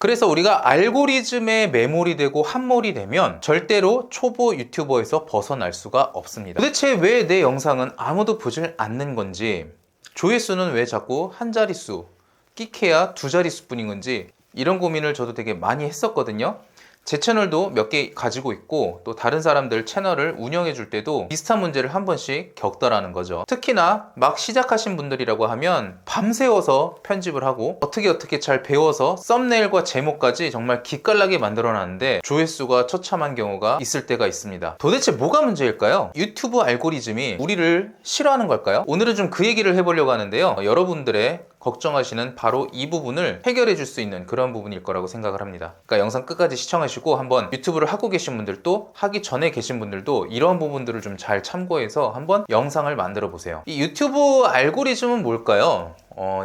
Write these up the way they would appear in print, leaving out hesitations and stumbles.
그래서 우리가 알고리즘에 매몰이 되고 함몰이 되면 절대로 초보 유튜버에서 벗어날 수가 없습니다. 도대체 왜 내 영상은 아무도 보질 않는 건지, 조회수는 왜 자꾸 한 자릿수, 끼케야 두 자릿수 뿐인 건지, 이런 고민을 저도 되게 많이 했었거든요. 제 채널도 몇 개 가지고 있고, 또 다른 사람들 채널을 운영해 줄 때도 비슷한 문제를 한 번씩 겪더라는 거죠. 특히나 막 시작하신 분들이라고 하면 밤새워서 편집을 하고 어떻게 잘 배워서 썸네일과 제목까지 정말 기깔나게 만들어 놨는데 조회수가 처참한 경우가 있을 때가 있습니다. 도대체 뭐가 문제일까요? 유튜브 알고리즘이 우리를 싫어하는 걸까요? 오늘은 좀 그 얘기를 해보려고 하는데요. 여러분들의 걱정하시는 바로 이 부분을 해결해 줄 수 있는 그런 부분일 거라고 생각을 합니다. 그러니까 영상 끝까지 시청하시고 한번 유튜브를 하고 계신 분들도, 하기 전에 계신 분들도 이런 부분들을 좀 잘 참고해서 한번 영상을 만들어 보세요. 이 유튜브 알고리즘은 뭘까요?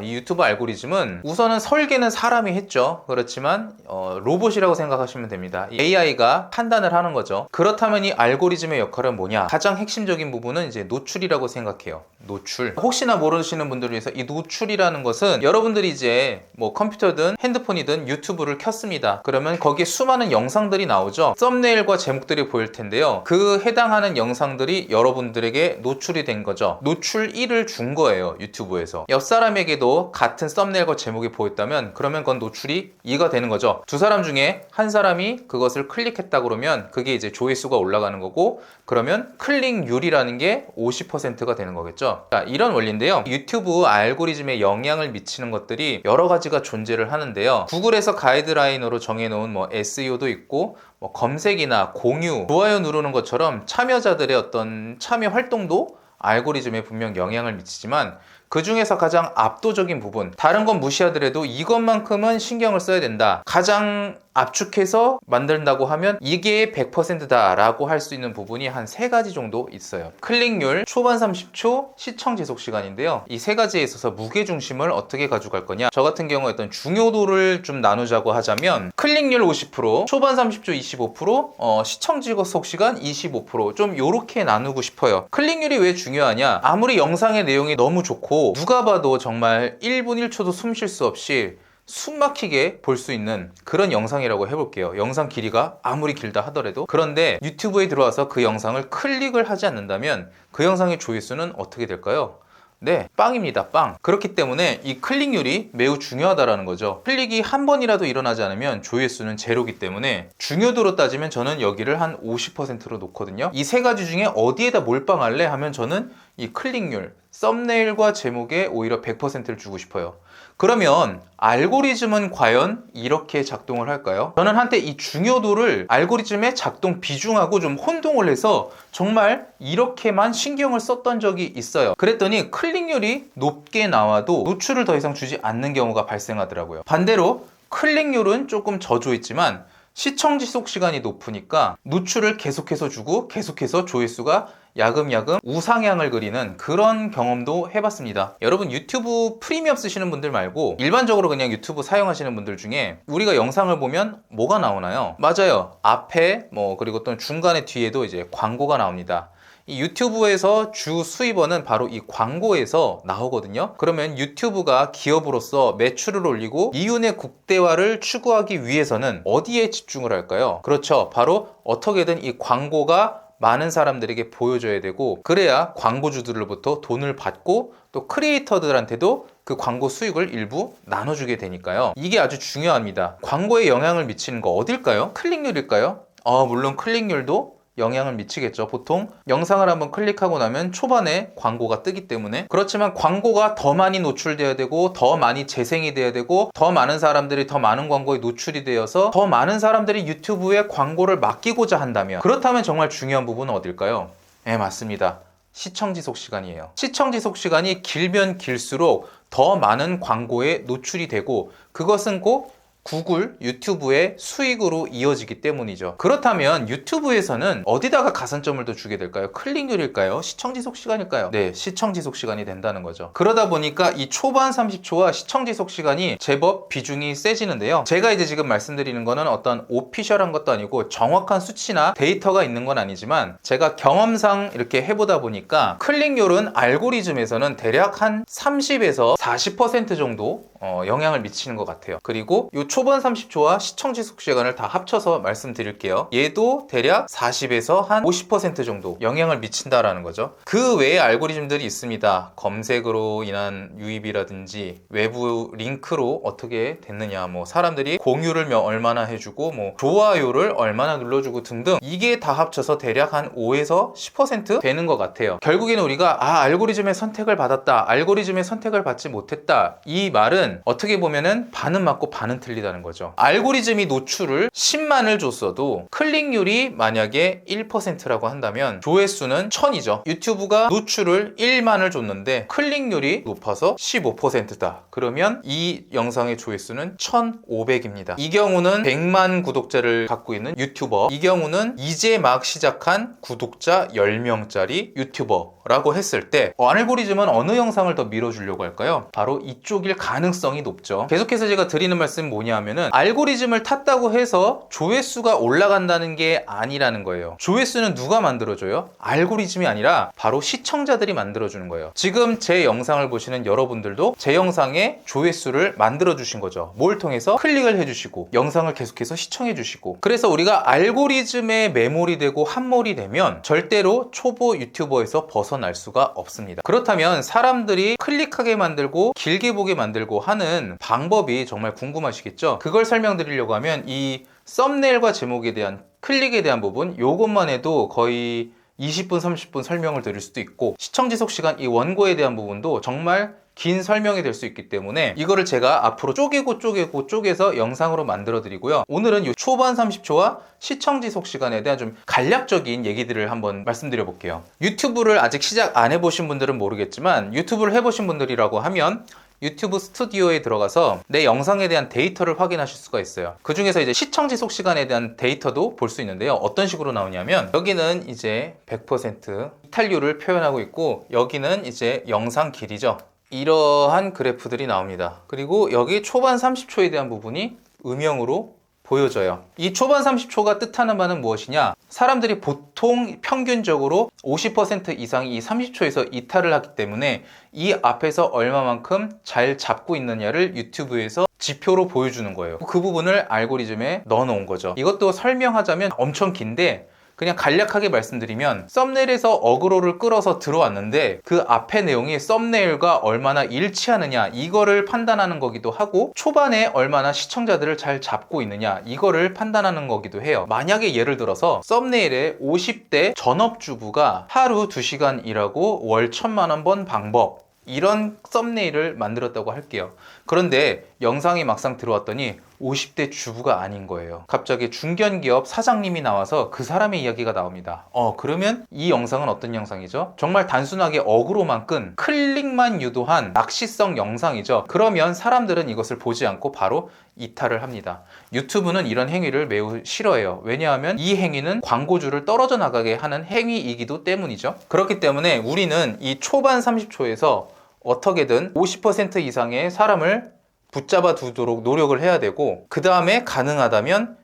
이 유튜브 알고리즘은 우선은 설계는 사람이 했죠. 그렇지만 로봇이라고 생각하시면 됩니다. AI가 판단을 하는 거죠. 그렇다면 이 알고리즘의 역할은 뭐냐? 가장 핵심적인 부분은 이제 노출이라고 생각해요. 노출. 혹시나 모르시는 분들을 위해서 이 노출이라는 것은, 여러분들이 이제 뭐 컴퓨터든 핸드폰이든 유튜브를 켰습니다. 그러면 거기에 수많은 영상들이 나오죠. 썸네일과 제목들이 보일 텐데요. 그 해당하는 영상들이 여러분들에게 노출이 된 거죠. 노출 1을 준 거예요, 유튜브에서. 옆 사람에게도 같은 썸네일과 제목이 보였다면 그러면 그건 노출이 2가 되는 거죠. 두 사람 중에 한 사람이 그것을 클릭했다 그러면 그게 이제 조회수가 올라가는 거고, 그러면 클릭률이라는 게 50%가 되는 거겠죠. 자, 이런 원리인데요. 유튜브 알고리즘에 영향을 미치는 것들이 여러 가지가 존재를 하는데요. 구글에서 가이드라인으로 정해놓은 뭐 SEO도 있고, 뭐 검색이나 공유, 좋아요 누르는 것처럼 참여자들의 어떤 참여 활동도 알고리즘에 분명 영향을 미치지만, 그 중에서 가장 압도적인 부분, 다른 건 무시하더라도 이것만큼은 신경을 써야 된다, 가장 압축해서 만든다고 하면 이게 100%다 라고 할 수 있는 부분이 한 3가지 정도 있어요. 클릭률, 초반 30초, 시청 지속 시간인데요. 이 3가지에 있어서 무게중심을 어떻게 가져갈 거냐, 저 같은 경우에 어떤 중요도를 좀 나누자고 하자면 클릭률 50%, 초반 30초 25%, 시청 지속 시간 25%, 좀 요렇게 나누고 싶어요. 클릭률이 왜 중요하냐? 아무리 영상의 내용이 너무 좋고 누가 봐도 정말 1분 1초도 숨 쉴 수 없이 숨 막히게 볼 수 있는 그런 영상이라고 해볼게요. 영상 길이가 아무리 길다 하더라도. 그런데 유튜브에 들어와서 그 영상을 클릭을 하지 않는다면 그 영상의 조회수는 어떻게 될까요? 네, 빵입니다. 빵. 그렇기 때문에 이 클릭률이 매우 중요하다라는 거죠. 클릭이 한 번이라도 일어나지 않으면 조회수는 제로기 때문에 중요도로 따지면 저는 여기를 한 50%로 놓거든요. 이 3가지 중에 어디에다 몰빵할래 하면 저는 이 클릭률, 썸네일과 제목에 오히려 100%를 주고 싶어요. 그러면 알고리즘은 과연 이렇게 작동을 할까요? 저는 한때 이 중요도를 알고리즘의 작동 비중하고 좀 혼동을 해서 정말 이렇게만 신경을 썼던 적이 있어요. 그랬더니 클릭률이 높게 나와도 노출을 더 이상 주지 않는 경우가 발생하더라고요. 반대로 클릭률은 조금 저조했지만 시청 지속 시간이 높으니까 노출을 계속해서 주고 계속해서 조회수가 야금야금 우상향을 그리는 그런 경험도 해봤습니다. 여러분, 유튜브 프리미엄 쓰시는 분들 말고 일반적으로 그냥 유튜브 사용하시는 분들 중에 우리가 영상을 보면 뭐가 나오나요? 맞아요. 앞에 그리고 또 중간에 뒤에도 이제 광고가 나옵니다. 이 유튜브에서 주 수입원은 바로 이 광고에서 나오거든요. 그러면 유튜브가 기업으로서 매출을 올리고 이윤의 국대화를 추구하기 위해서는 어디에 집중을 할까요? 그렇죠. 바로 어떻게든 이 광고가 많은 사람들에게 보여줘야 되고, 그래야 광고주들로부터 돈을 받고 또 크리에이터들한테도 그 광고 수익을 일부 나눠주게 되니까요. 이게 아주 중요합니다. 광고에 영향을 미치는 거 어딜까요? 클릭률일까요? 물론 클릭률도 영향을 미치겠죠. 보통 영상을 한번 클릭하고 나면 초반에 광고가 뜨기 때문에. 그렇지만 광고가 더 많이 노출돼야 되고, 더 많이 재생이 돼야 되고, 더 많은 사람들이 더 많은 광고에 노출이 되어서 더 많은 사람들이 유튜브에 광고를 맡기고자 한다면, 그렇다면 정말 중요한 부분은 어딜까요? 네, 맞습니다. 시청 지속 시간이에요. 시청 지속 시간이 길면 길수록 더 많은 광고에 노출이 되고, 그것은 꼭 구글, 유튜브의 수익으로 이어지기 때문이죠. 그렇다면 유튜브에서는 어디다가 가산점을 더 주게 될까요? 클릭률일까요? 시청 지속 시간일까요? 네, 시청 지속 시간이 된다는 거죠. 그러다 보니까 이 초반 30초와 시청 지속 시간이 제법 비중이 세지는데요. 제가 이제 지금 말씀드리는 거는 어떤 오피셜한 것도 아니고 정확한 수치나 데이터가 있는 건 아니지만, 제가 경험상 이렇게 해보다 보니까 클릭률은 알고리즘에서는 대략 한 30에서 40% 정도 영향을 미치는 것 같아요. 그리고 이 초반 30초와 시청 지속 시간을 다 합쳐서 말씀드릴게요. 얘도 대략 40에서 한 50% 정도 영향을 미친다라는 거죠. 그 외에 알고리즘들이 있습니다. 검색으로 인한 유입이라든지 외부 링크로 어떻게 됐느냐, 뭐 사람들이 공유를 얼마나 해주고 뭐 좋아요를 얼마나 눌러주고 등등, 이게 다 합쳐서 대략 한 5에서 10% 되는 것 같아요. 결국에는 우리가 알고리즘의 선택을 받았다, 알고리즘의 선택을 받지 못했다, 이 말은 어떻게 보면은 반은 맞고 반은 틀리다는 거죠. 알고리즘이 노출을 10만을 줬어도 클릭률이 만약에 1%라고 한다면 조회수는 1000이죠. 유튜브가 노출을 1만을 줬는데 클릭률이 높아서 15%다. 그러면 이 영상의 조회수는 1500입니다. 이 경우는 100만 구독자를 갖고 있는 유튜버, 이 경우는 이제 막 시작한 구독자 10명짜리 유튜버라고 했을 때 알고리즘은 어느 영상을 더 밀어주려고 할까요? 바로 이쪽일 가능성이 높죠. 계속해서 제가 드리는 말씀은 뭐냐 하면은 알고리즘을 탔다고 해서 조회수가 올라간다는 게 아니라는 거예요. 조회수는 누가 만들어줘요? 알고리즘이 아니라 바로 시청자들이 만들어주는 거예요. 지금 제 영상을 보시는 여러분들도 제 영상에 조회수를 만들어주신 거죠. 뭘 통해서? 클릭을 해주시고 영상을 계속해서 시청해주시고. 그래서 우리가 알고리즘에 매몰이 되고 함몰이 되면 절대로 초보 유튜버에서 벗어날 수가 없습니다. 그렇다면 사람들이 클릭하게 만들고 길게 보게 만들고 하는 방법이 정말 궁금하시겠죠? 그걸 설명드리려고 하면 이 썸네일과 제목에 대한 클릭에 대한 부분, 요것만 해도 거의 20분, 30분 설명을 드릴 수도 있고, 시청 지속 시간, 이 원고에 대한 부분도 정말 긴 설명이 될 수 있기 때문에 이거를 제가 앞으로 쪼개서 영상으로 만들어 드리고요. 오늘은 이 초반 30초와 시청 지속 시간에 대한 좀 간략적인 얘기들을 한번 말씀드려 볼게요. 유튜브를 아직 시작 안 해보신 분들은 모르겠지만, 유튜브를 해보신 분들이라고 하면 유튜브 스튜디오에 들어가서 내 영상에 대한 데이터를 확인하실 수가 있어요. 그 중에서 이제 시청 지속 시간에 대한 데이터도 볼 수 있는데요. 어떤 식으로 나오냐면, 여기는 이제 100% 이탈률을 표현하고 있고, 여기는 이제 영상 길이죠. 이러한 그래프들이 나옵니다. 그리고 여기 초반 30초에 대한 부분이 음영으로 보여져요. 이 초반 30초가 뜻하는 바는 무엇이냐? 사람들이 보통 평균적으로 50% 이상이 이 30초에서 이탈을 하기 때문에 이 앞에서 얼마만큼 잘 잡고 있느냐를 유튜브에서 지표로 보여주는 거예요. 그 부분을 알고리즘에 넣어 놓은 거죠. 이것도 설명하자면 엄청 긴데 그냥 간략하게 말씀드리면, 썸네일에서 어그로를 끌어서 들어왔는데 그 앞의 내용이 썸네일과 얼마나 일치하느냐, 이거를 판단하는 거기도 하고, 초반에 얼마나 시청자들을 잘 잡고 있느냐, 이거를 판단하는 거기도 해요. 만약에 예를 들어서 썸네일에 50대 전업주부가 하루 2시간 일하고 월 1000만 원 번 방법, 이런 썸네일을 만들었다고 할게요. 그런데 영상이 막상 들어왔더니 50대 주부가 아닌 거예요. 갑자기 중견기업 사장님이 나와서 그 사람의 이야기가 나옵니다. 그러면 이 영상은 어떤 영상이죠? 정말 단순하게 어그로만 끈, 클릭만 유도한 낚시성 영상이죠. 그러면 사람들은 이것을 보지 않고 바로 이탈을 합니다. 유튜브는 이런 행위를 매우 싫어해요. 왜냐하면 이 행위는 광고주를 떨어져 나가게 하는 행위이기도 때문이죠. 그렇기 때문에 우리는 이 초반 30초에서 어떻게든 50% 이상의 사람을 붙잡아 두도록 노력을 해야 되고, 그 다음에 가능하다면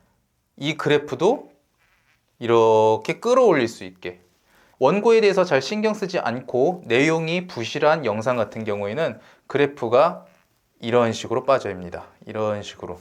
이 그래프도 이렇게 끌어올릴 수 있게, 원고에 대해서 잘 신경 쓰지 않고 내용이 부실한 영상 같은 경우에는 그래프가 이런 식으로 빠져입니다. 이런 식으로.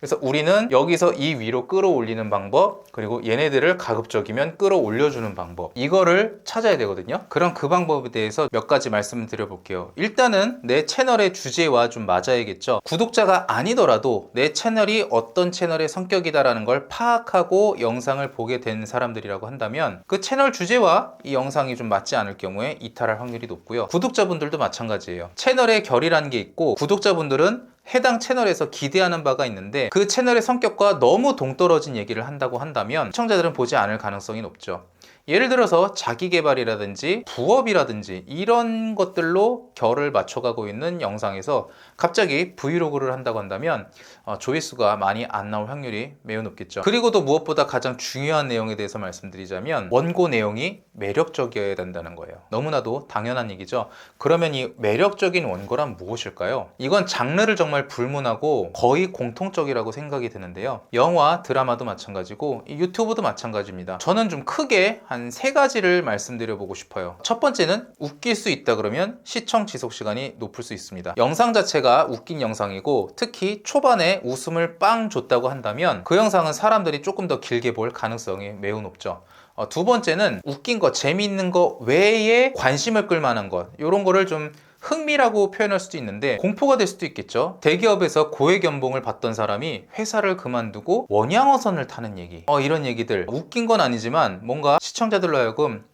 그래서 우리는 여기서 이 위로 끌어올리는 방법, 그리고 얘네들을 가급적이면 끌어올려주는 방법, 이거를 찾아야 되거든요. 그럼 그 방법에 대해서 몇 가지 말씀을 드려볼게요. 일단은 내 채널의 주제와 좀 맞아야겠죠. 구독자가 아니더라도 내 채널이 어떤 채널의 성격이다라는 걸 파악하고 영상을 보게 된 사람들이라고 한다면, 그 채널 주제와 이 영상이 좀 맞지 않을 경우에 이탈할 확률이 높고요. 구독자분들도 마찬가지예요. 채널의 결이라는 게 있고, 구독자분들은 해당 채널에서 기대하는 바가 있는데 그 채널의 성격과 너무 동떨어진 얘기를 한다고 한다면 시청자들은 보지 않을 가능성이 높죠. 예를 들어서 자기계발이라든지 부업이라든지 이런 것들로 결을 맞춰가고 있는 영상에서 갑자기 브이로그를 한다고 한다면 조회수가 많이 안 나올 확률이 매우 높겠죠. 그리고 또 무엇보다 가장 중요한 내용에 대해서 말씀드리자면 원고 내용이 매력적이어야 된다는 거예요. 너무나도 당연한 얘기죠. 그러면 이 매력적인 원고란 무엇일까요? 이건 장르를 정말 불문하고 거의 공통적이라고 생각이 드는데요. 영화, 드라마도 마찬가지고 이 유튜브도 마찬가지입니다. 저는 좀 크게 한 3가지를 말씀드려보고 싶어요. 첫 번째는 웃길 수 있다 그러면 시청 지속 시간이 높을 수 있습니다. 영상 자체가 웃긴 영상이고 특히 초반에 웃음을 빵 줬다고 한다면 그 영상은 사람들이 조금 더 길게 볼 가능성이 매우 높죠. 두 번째는 웃긴 거, 재미있는 거 외에 관심을 끌 만한 것, 이런 거를 좀 흥미라고 표현할 수도 있는데 공포가 될 수도 있겠죠. 대기업에서 고액 연봉을 받던 사람이 회사를 그만두고 원양어선을 타는 얘기, 이런 얘기들 웃긴 건 아니지만 뭔가 시청자들로 하여금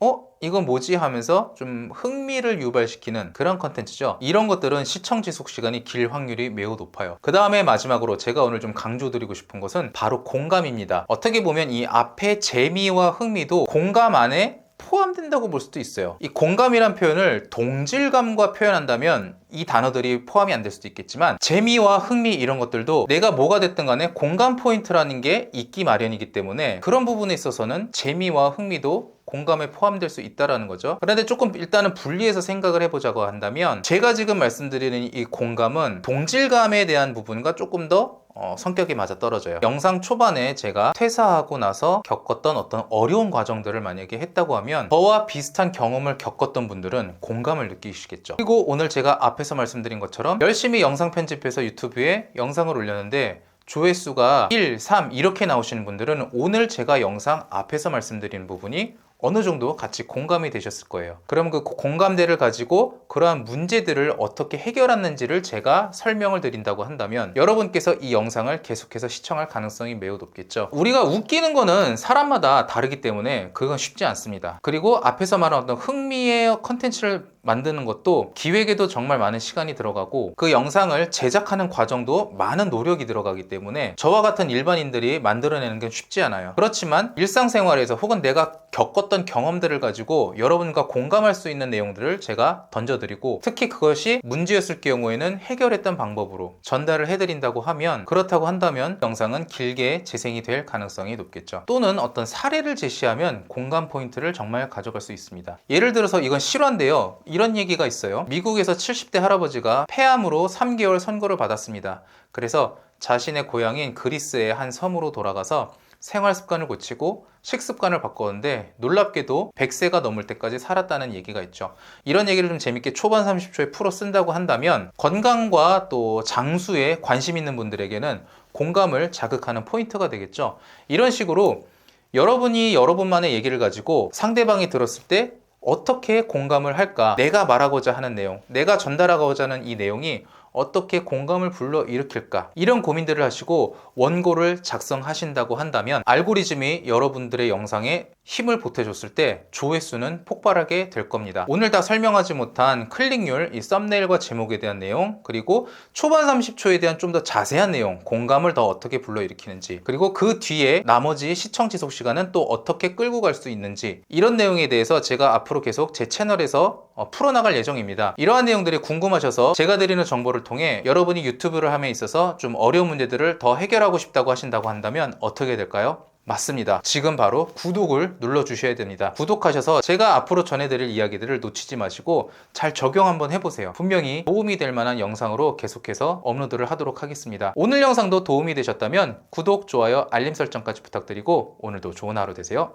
이건 뭐지 하면서 좀 흥미를 유발시키는 그런 컨텐츠죠. 이런 것들은 시청 지속 시간이 길 확률이 매우 높아요. 그 다음에 마지막으로 제가 오늘 좀 강조드리고 싶은 것은 바로 공감입니다. 어떻게 보면 이 앞에 재미와 흥미도 공감 안에 포함된다고 볼 수도 있어요. 이 공감이란 표현을 동질감과 표현한다면 이 단어들이 포함이 안 될 수도 있겠지만 재미와 흥미 이런 것들도 내가 뭐가 됐든 간에 공감 포인트라는 게 있기 마련이기 때문에 그런 부분에 있어서는 재미와 흥미도 공감에 포함될 수 있다는 거죠. 그런데 조금 일단은 분리해서 생각을 해보자고 한다면 제가 지금 말씀드리는 이 공감은 동질감에 대한 부분과 조금 더 성격이 맞아떨어져요. 영상 초반에 제가 퇴사하고 나서 겪었던 어떤 어려운 과정들을 만약에 했다고 하면 저와 비슷한 경험을 겪었던 분들은 공감을 느끼시겠죠. 그리고 오늘 제가 앞에서 말씀드린 것처럼 열심히 영상 편집해서 유튜브에 영상을 올렸는데 조회수가 1, 3 이렇게 나오시는 분들은 오늘 제가 영상 앞에서 말씀드린 부분이 어느 정도 같이 공감이 되셨을 거예요. 그럼 그 공감대를 가지고 그러한 문제들을 어떻게 해결했는지를 제가 설명을 드린다고 한다면 여러분께서 이 영상을 계속해서 시청할 가능성이 매우 높겠죠. 우리가 웃기는 거는 사람마다 다르기 때문에 그건 쉽지 않습니다. 그리고 앞에서 말한 어떤 흥미의 컨텐츠를 만드는 것도 기획에도 정말 많은 시간이 들어가고 그 영상을 제작하는 과정도 많은 노력이 들어가기 때문에 저와 같은 일반인들이 만들어내는 게 쉽지 않아요. 그렇지만 일상생활에서 혹은 내가 겪었던 경험들을 가지고 여러분과 공감할 수 있는 내용들을 제가 던져드리고 특히 그것이 문제였을 경우에는 해결했던 방법으로 전달을 해드린다고 하면 그렇다고 한다면 영상은 길게 재생이 될 가능성이 높겠죠. 또는 어떤 사례를 제시하면 공감 포인트를 정말 가져갈 수 있습니다. 예를 들어서 이건 실화인데요. 이런 얘기가 있어요. 미국에서 70대 할아버지가 폐암으로 3개월 선고를 받았습니다. 그래서 자신의 고향인 그리스의 한 섬으로 돌아가서 생활 습관을 고치고 식습관을 바꿨는데 놀랍게도 100세가 넘을 때까지 살았다는 얘기가 있죠. 이런 얘기를 좀 재밌게 초반 30초에 풀어 쓴다고 한다면 건강과 또 장수에 관심 있는 분들에게는 공감을 자극하는 포인트가 되겠죠. 이런 식으로 여러분이 여러분만의 얘기를 가지고 상대방이 들었을 때 어떻게 공감을 할까? 내가 말하고자 하는 내용, 내가 전달하고자 하는 이 내용이 어떻게 공감을 불러일으킬까? 이런 고민들을 하시고 원고를 작성하신다고 한다면 알고리즘이 여러분들의 영상에 힘을 보태줬을 때 조회수는 폭발하게 될 겁니다. 오늘 다 설명하지 못한 클릭률, 이 썸네일과 제목에 대한 내용, 그리고 초반 30초에 대한 좀 더 자세한 내용, 공감을 더 어떻게 불러일으키는지, 그리고 그 뒤에 나머지 시청 지속 시간은 또 어떻게 끌고 갈 수 있는지, 이런 내용에 대해서 제가 앞으로 계속 제 채널에서 풀어나갈 예정입니다. 이러한 내용들이 궁금하셔서 제가 드리는 정보를 통해 여러분이 유튜브를 함에 있어서 좀 어려운 문제들을 더 해결하고 싶다고 하신다고 한다면 어떻게 될까요? 맞습니다. 지금 바로 구독을 눌러주셔야 됩니다. 구독하셔서 제가 앞으로 전해드릴 이야기들을 놓치지 마시고 잘 적용 한번 해보세요. 분명히 도움이 될 만한 영상으로 계속해서 업로드를 하도록 하겠습니다. 오늘 영상도 도움이 되셨다면 구독, 좋아요, 알림 설정까지 부탁드리고 오늘도 좋은 하루 되세요.